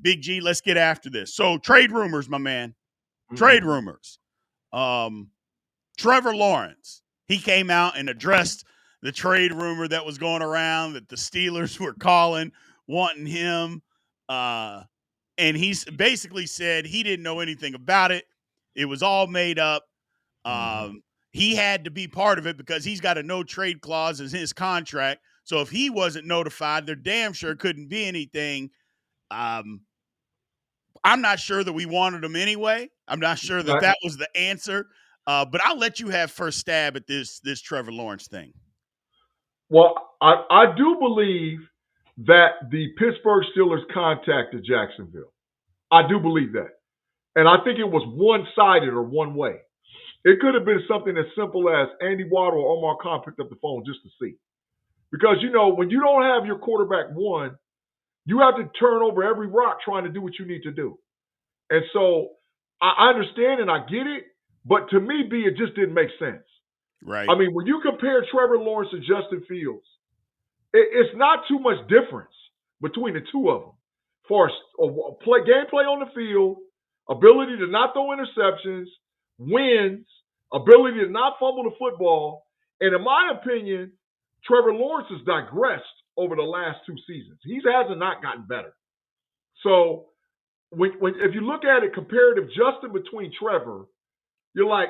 Big G, let's get after this. So trade rumors, my man. Trade Mm-hmm. rumors. Trevor Lawrence, he came out and addressed the trade rumor that was going around that the Steelers were calling, wanting him. And he's basically said he didn't know anything about it. It was all made up. Mm-hmm. He had to be part of it because he's got a no trade clause in his contract. So if he wasn't notified, there damn sure couldn't be anything. Um, I'm not sure that we wanted him anyway. I'm not sure that Right. that was the answer. But I'll let you have first stab at this Trevor Lawrence thing. Well, I do believe that the Pittsburgh Steelers contacted Jacksonville. I do believe that. And I think it was one sided or one way. It could have been something as simple as Andy Waddle or Omar Khan picked up the phone just to see. Because, when you don't have your quarterback one, you have to turn over every rock trying to do what you need to do. And so I understand and I get it, but to me, B, it just didn't make sense. Right. I mean, when you compare Trevor Lawrence and Justin Fields, it's not too much difference between the two of them. For gameplay on the field, ability to not throw interceptions, wins, ability to not fumble the football, and in my opinion, Trevor Lawrence has digressed over the last two seasons. He hasn't not gotten better. So if you look at it comparative Justin between Trevor, you're like,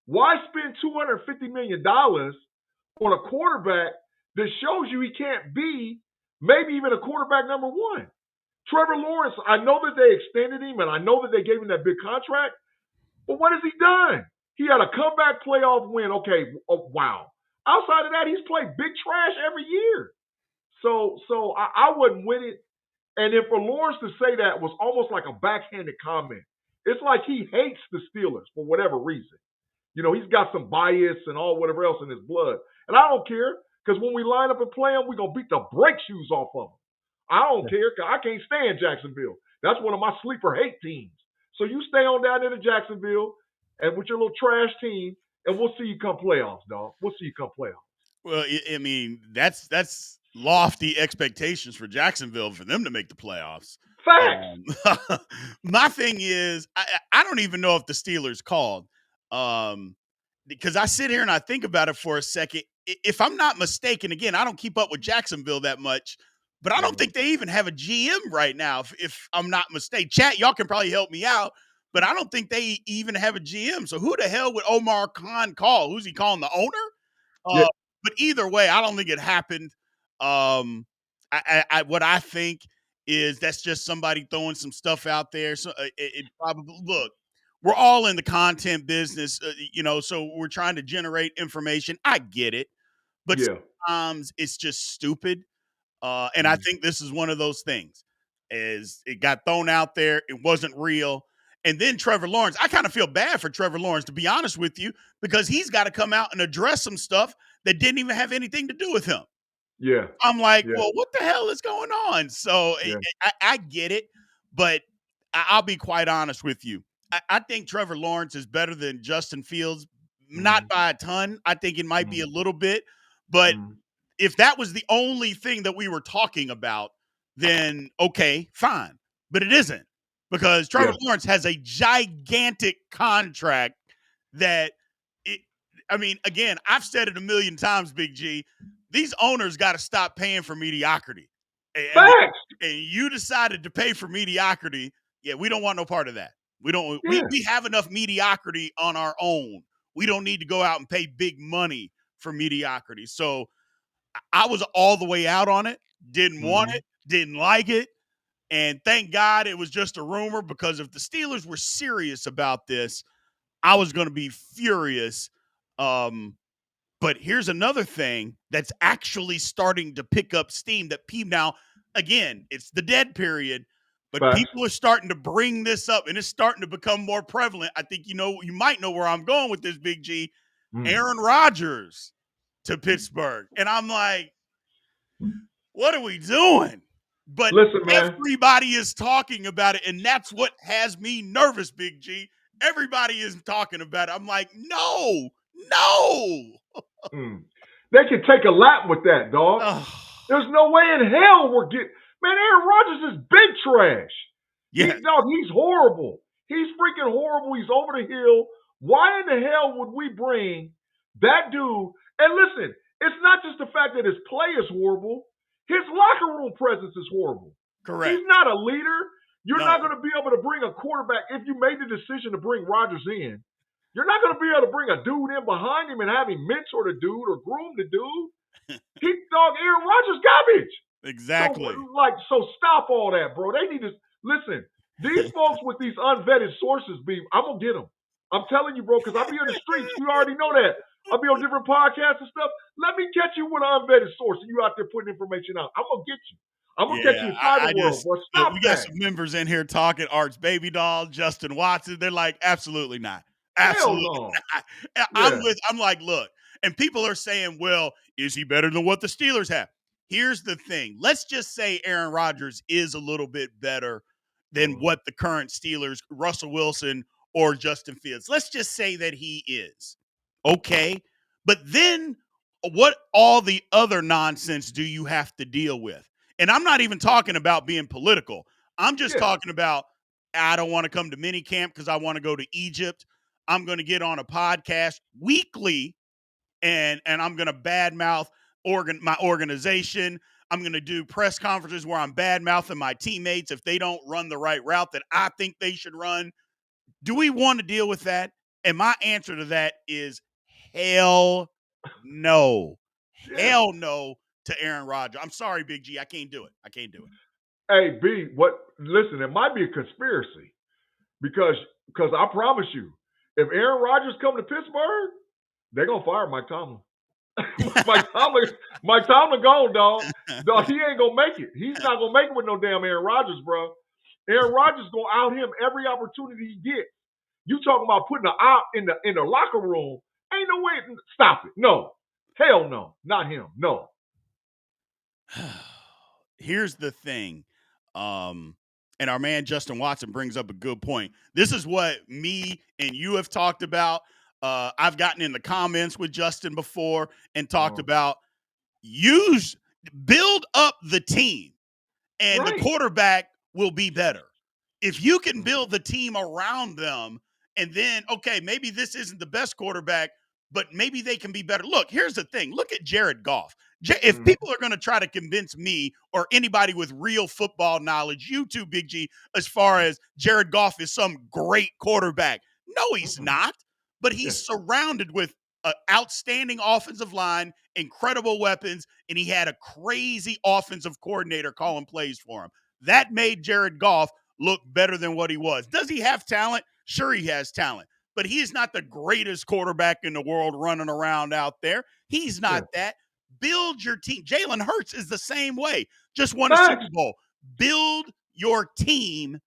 why spend $250 million on a quarterback that shows you he can't be maybe even a quarterback number one? Trevor Lawrence, I know that they extended him and I know that they gave him that big contract, but what has he done? He had a comeback playoff win. Okay, wow. Outside of that, he's played big trash every year. So I wasn't with it. And then for Lawrence to say that was almost like a backhanded comment. It's like he hates the Steelers for whatever reason. He's got some bias and all whatever else in his blood. And I don't care because when we line up and play him, we're going to beat the brake shoes off of him. I don't care because I can't stand Jacksonville. That's one of my sleeper hate teams. So you stay on down into Jacksonville and with your little trash team, and we'll see you come playoffs, dog. We'll see you come playoffs. Well, I mean, that's lofty expectations for Jacksonville for them to make the playoffs. Facts. My thing is, I don't even know if the Steelers called, because I sit here and I think about it for a second. If I'm not mistaken, again, I don't keep up with Jacksonville that much, but I don't think they even have a GM right now. If I'm not mistaken, chat, y'all can probably help me out. But I don't think they even have a GM. So who the hell would Omar Khan call? Who's he calling, the owner? Yeah. But either way, I don't think it happened. What I think is that's just somebody throwing some stuff out there. So it probably look. We're all in the content business, so we're trying to generate information. I get it, but Yeah. sometimes it's just stupid. And I think this is one of those things. Is it got thrown out there? It wasn't real. And then Trevor Lawrence, I kind of feel bad for Trevor Lawrence, to be honest with you, because he's got to come out and address some stuff that didn't even have anything to do with him. Yeah. I'm like, Yeah. well, what the hell is going on? So Yeah. I get it, but I'll be quite honest with you. I think Trevor Lawrence is better than Justin Fields, not by a ton. I think it might be a little bit, but if that was the only thing that we were talking about, then okay, fine. But it isn't, because Trevor Lawrence has a gigantic contract that again, I've said it a million times, Big G. These owners got to stop paying for mediocrity. Facts. And you decided to pay for mediocrity. Yeah, we don't want no part of that. We don't. We have enough mediocrity on our own. We don't need to go out and pay big money for mediocrity. So I was all the way out on it. Didn't want it. Didn't like it. And thank God it was just a rumor, because if the Steelers were serious about this, I was going to be furious. But here's another thing that's actually starting to pick up steam that people now, again, it's the dead period, but people are starting to bring this up and it's starting to become more prevalent. I think, you might know where I'm going with this, Big G. Aaron Rodgers to Pittsburgh. And I'm like, what are we doing? But listen, man, everybody is talking about it, and that's what has me nervous, Big G. Everybody is talking about it. I'm like, no. They can take a lap with that, dog. There's no way in hell we're getting. Man, Aaron Rodgers is big trash. Yeah. He's horrible. He's freaking horrible. He's over the hill. Why in the hell would we bring that dude? And listen, it's not just the fact that his play is horrible. His locker room presence is horrible. Correct. He's not a leader. You're No. not going to be able to bring a quarterback if you made the decision to bring Rodgers in. You're not going to be able to bring a dude in behind him and have him mentor the dude or groom the dude. Aaron Rodgers garbage. Exactly. So stop all that, bro. They need to listen. These folks with these unvetted sources, I'm gonna get them. I'm telling you, bro, because I'll be on the streets. You already know that. I'll be on different podcasts and stuff. Let me catch you with an unvetted source, and you out there putting information out. I'm gonna get you. I'm gonna catch you inside the world, bro. Stop we got that. some members in here talking. Arch Baby Doll, Justin Watson. They're like, absolutely not. Hell Absolutely no. not. I'm like, look, and people are saying, well, is he better than what the Steelers have? Here's the thing. Let's just say Aaron Rodgers is a little bit better than what the current Steelers, Russell Wilson or Justin Fields. Let's just say that he is. Okay. But then what all the other nonsense do you have to deal with? And I'm not even talking about being political. I'm just talking about I don't want to come to minicamp because I want to go to Egypt. I'm going to get on a podcast weekly and I'm going to badmouth my organization. I'm going to do press conferences where I'm badmouthing my teammates if they don't run the right route that I think they should run. Do we want to deal with that? And my answer to that is hell no. Hell no to Aaron Rodgers. I'm sorry, Big G. I can't do it. Hey, B, listen, it might be a conspiracy because I promise you, if Aaron Rodgers come to Pittsburgh, they're gonna fire Mike Tomlin. Mike Tomlin gone, dog. Dog, he ain't gonna make it. He's not gonna make it with no damn Aaron Rodgers, bro. Aaron Rodgers gonna out him every opportunity he gets. You talking about putting an op in the locker room? Ain't no way. Stop it. No. Hell no. Not him. No. Here's the thing. And our man Justin Watson brings up a good point. This is what me and you have talked about. I've gotten in the comments with Justin before and talked about build up the team and the quarterback will be better. If you can build the team around them and then, okay, maybe this isn't the best quarterback, but maybe they can be better. Look, here's the thing. Look at Jared Goff. If people are going to try to convince me or anybody with real football knowledge, you too, Big G, as far as Jared Goff is some great quarterback. No, he's not. But he's surrounded with an outstanding offensive line, incredible weapons, and he had a crazy offensive coordinator calling plays for him. That made Jared Goff look better than what he was. Does he have talent? Sure, he has talent. But he is not the greatest quarterback in the world running around out there. He's not that. Build your team. Jalen Hurts is the same way. Just won a Super Bowl. Build your team,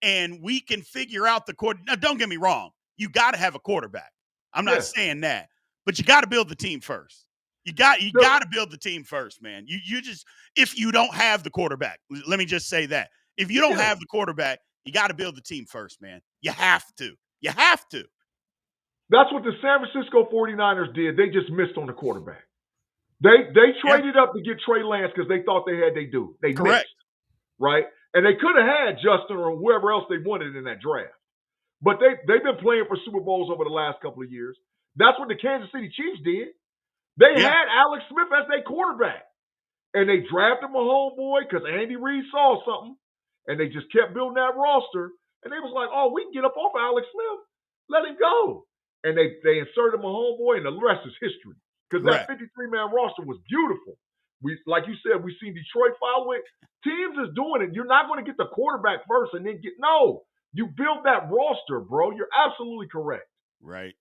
and we can figure out the quarterback. Now, don't get me wrong. You got to have a quarterback. I'm not saying that. But you got to build the team first. You got to build the team first, man. You just, if you don't have the quarterback, let me just say that. If you don't have the quarterback, you got to build the team first, man. You have to. You have to. That's what the San Francisco 49ers did. They just missed on the quarterback. They traded up to get Trey Lance because they thought they had their dude. They missed, right? And they could have had Justin or whoever else they wanted in that draft. But they've been playing for Super Bowls over the last couple of years. That's what the Kansas City Chiefs did. They had Alex Smith as their quarterback. And they drafted my homeboy because Andy Reid saw something. And they just kept building that roster. And they was like, oh, we can get up off of Alex Smith. Let him go. And they inserted my homeboy, and the rest is history. Because that 53-man roster was beautiful. Like you said, we seen Detroit follow it. Teams is doing it. You're not going to get the quarterback first and then you build that roster, bro. You're absolutely correct. Right.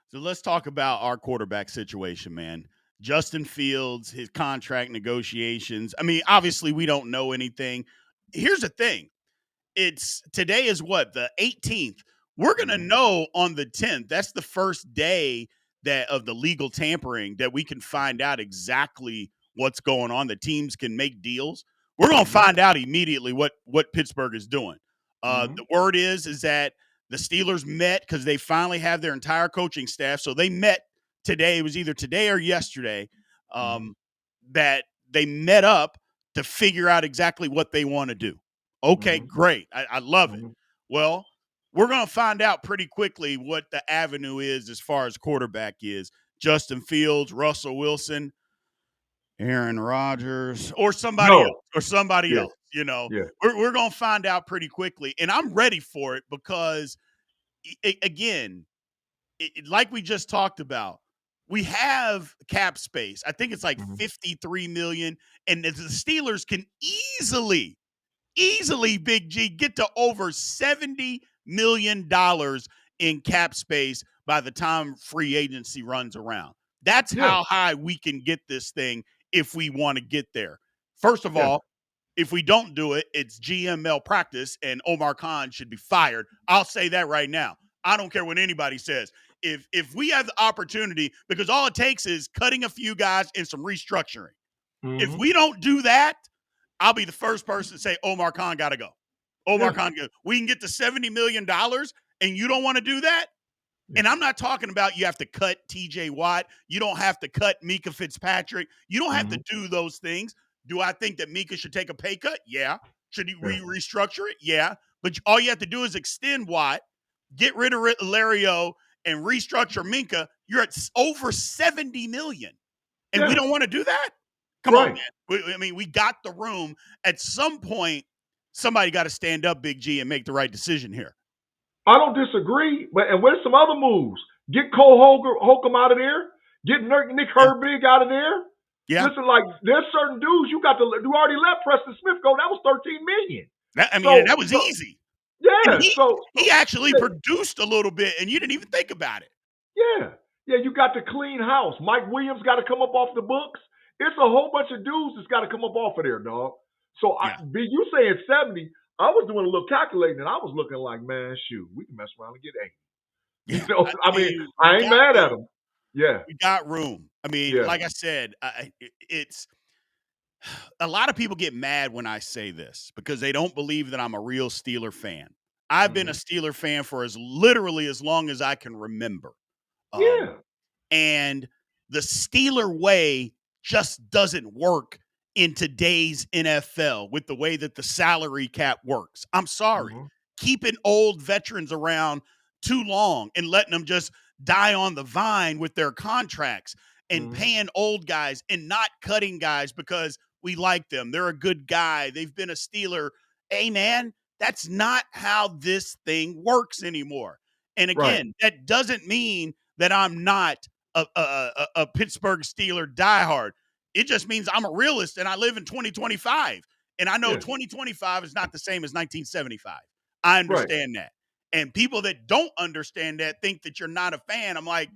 So let's talk about our quarterback situation, man. Justin Fields, his contract negotiations. I mean, obviously we don't know anything. Here's the thing. Today is what, the 18th. We're going to know on the 10th. That's the first day of the legal tampering that we can find out exactly what's going on. The teams can make deals. We're going to find out immediately what Pittsburgh is doing. The word is that the Steelers met because they finally have their entire coaching staff. So they met today. It was either today or yesterday that they met up to figure out exactly what they want to do. Okay, Hmm. great. I love it. Hmm. Well, we're going to find out pretty quickly what the avenue is as far as quarterback is. Justin Fields, Russell Wilson, Aaron Rodgers, or somebody else, No. or somebody Yeah. else. You know, Yeah. we're going to find out pretty quickly. And I'm ready for it because, again, like we just talked about, we have cap space. I think it's like Hmm. 53 million, and the Steelers can easily, Big G, get to over $70 million in cap space by the time free agency runs around. That's Yeah. how high we can get this thing if we want to get there. First of Yeah. all, if we don't do it, it's GM malpractice and Omar Khan should be fired. I'll say that right now. I don't care what anybody says. If we have the opportunity, because all it takes is cutting a few guys and some restructuring. If Hmm. we don't do that, I'll be the first person to say Omar Khan got to go. Omar Yeah. Khan, we can get to $70 million, and you don't want to do that. Yeah. And I'm not talking about you have to cut TJ Watt. You don't have to cut Mika Fitzpatrick. You don't have to Hmm. do those things. Do I think that Mika should take a pay cut? Yeah. Should he Yeah. restructure it? Yeah. But all you have to do is extend Watt, get rid of Lario, and restructure Minka. You're at over 70 million. And we Yeah. don't want to do that? Come on, Right. man. We got the room. At some point, somebody got to stand up, Big G, and make the right decision here. I don't disagree, but and where's some other moves? Get Cole Holcomb out of there. Get Nick Yeah. Herbig out of there. Yeah. Listen, like there's certain dudes you got to. You already let Preston Smith go. That was 13 million. That was So easy. And yeah. he actually Yeah, produced a little bit, and you didn't even think about it. yeah. You got to clean house. Mike Williams got to come up off the books. It's a whole bunch of dudes that's got to come up off of there, dog. So Yeah. you saying 70? I was doing a little calculating, and I was looking like, man, shoot, we can mess around and get 80. Yeah. I mean, We I ain't got mad at room. him. Yeah, We got room. yeah. Like I said, it's a lot of people get mad when I say this because they don't believe that I'm a real Steeler fan. I've been a Hmm. Steeler fan for literally as long as I can remember. Um, Yeah. and the Steeler way just doesn't work in today's NFL with the way that the salary cap works. I'm sorry. Hmm. Keeping old veterans around too long and letting them just die on the vine with their contracts and Hmm. paying old guys and not cutting guys because we like them. They're a good guy. They've been a Steeler. Hey, man, that's not how this thing works anymore. And Right. again, that doesn't mean that I'm not a Pittsburgh Steeler diehard. It just means I'm a realist and I live in 2025. And I know Yeah. 2025 is not the same as 1975. I Right. understand that. And people that don't understand that think that you're not a fan. I'm like,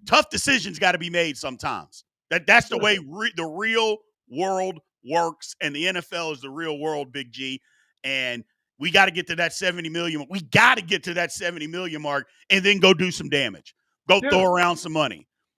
tough decisions got to be made sometimes. That's the Yeah. way the real world works, and the NFL is the real world, Big G. And we got to get to that 70 million. We got to get to that 70 million mark and then go do some damage. Go Yeah. throw around some money.